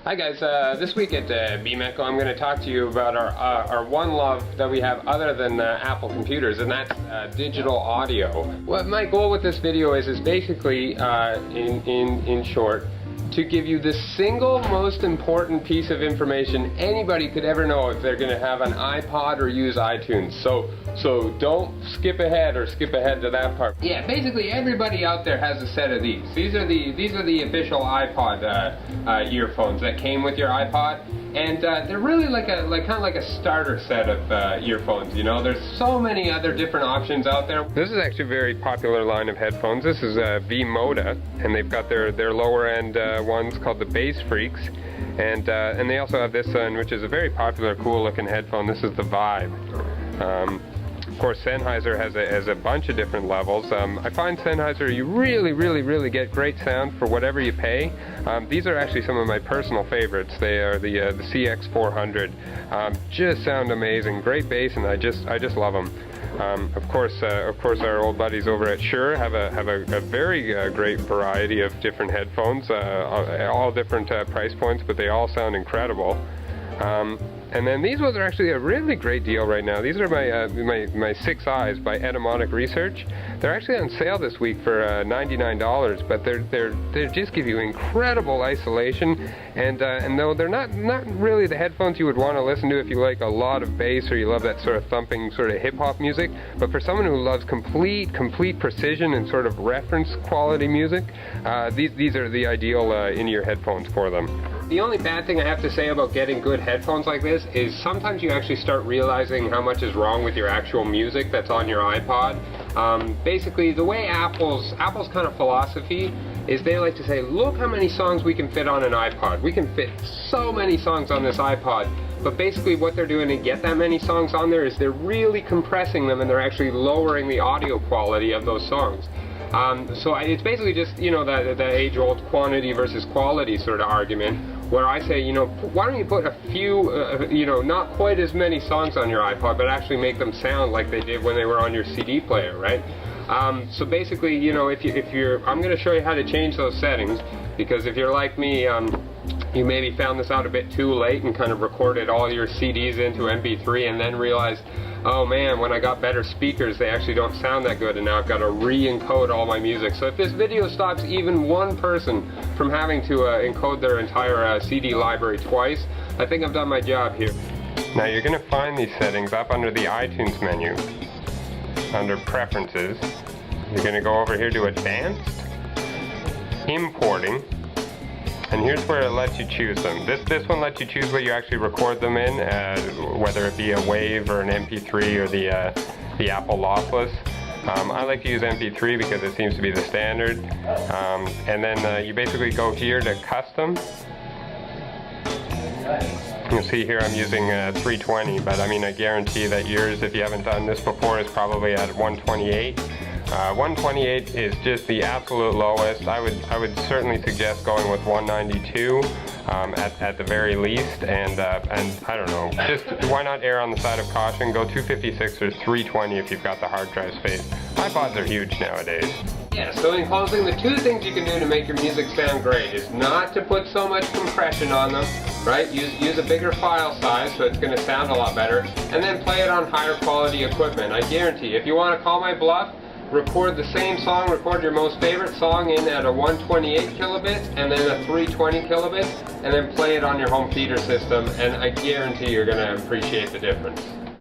Hi guys, this week at BMECO I'm going to talk to you about our one love that we have other than Apple computers, and that's digital audio. What my goal with this video is basically, in short, to give you the single most important piece of information anybody could ever know if they're going to have an iPod or use iTunes. So don't skip ahead to that part. Yeah, basically everybody out there has a set of these. These are the official iPod earphones that came with your iPod, and they're really kind of like a starter set of earphones. You know, there's so many other different options out there. This is actually a very popular line of headphones. This is V-Moda, and they've got their lower end ones called the Bass Freaks, and they also have this one, which is a very popular, cool looking headphone. This is the Vibe. Of course, Sennheiser has a bunch of different levels. I find Sennheiser, you really get great sound for whatever you pay. These are actually some of my personal favorites. They are the CX400. Just sound amazing, great bass, and I just love them. Of course, our old buddies over at Shure have a very great variety of different headphones, all different price points, but they all sound incredible. And then these ones are actually a really great deal right now. These are my 6 Eyes by Etymotic Research. They're actually on sale this week for $99, but they just give you incredible isolation. And though they're not really the headphones you would want to listen to if you like a lot of bass or you love that sort of thumping sort of hip hop music, but for someone who loves complete precision and sort of reference quality music, these are the ideal in-ear headphones for them. The only bad thing I have to say about getting good headphones like this is sometimes you actually start realizing how much is wrong with your actual music that's on your iPod. Basically, the way Apple's kind of philosophy is they like to say, look how many songs we can fit on an iPod. We can fit so many songs on this iPod. But basically what they're doing to get that many songs on there is they're really compressing them, and they're actually lowering the audio quality of those songs. So it's basically just, you know, the age-old quantity versus quality sort of argument, where I say, you know, why don't you put a few, you know, not quite as many songs on your iPod, but actually make them sound like they did when they were on your CD player, right? So basically, you know, if you're, I'm going to show you how to change those settings, because if you're like me, you maybe found this out a bit too late and kind of recorded all your CDs into MP3 and then realized, oh man, when I got better speakers, they actually don't sound that good, and now I've got to re-encode all my music. So if this video stops even one person from having to encode their entire CD library twice, I think I've done my job here. Now you're going to find these settings up under the iTunes menu, under Preferences. You're going to go over here to Advanced, Importing, and here's where it lets you choose them. This one lets you choose what you actually record them in, whether it be a WAV or an MP3 or the Apple lossless. I like to use MP3 because it seems to be the standard. And then you basically go here to Custom. You'll see here I'm using 320, but I mean I guarantee that yours, if you haven't done this before, is probably at 128. 128 is just the absolute lowest. I would certainly suggest going with 192 at the very least, and I don't know, just why not err on the side of caution? Go 256 or 320 if you've got the hard drive space. iPods are huge nowadays. Yeah, so in closing, the two things you can do to make your music sound great is not to put so much compression on them, right? Use a bigger file size so it's going to sound a lot better, and then play it on higher quality equipment. I guarantee, if you want to call my bluff, record the same song, record your most favorite song in at a 128 kilobit and then a 320 kilobit, and then play it on your home theater system, and I guarantee you're going to appreciate the difference.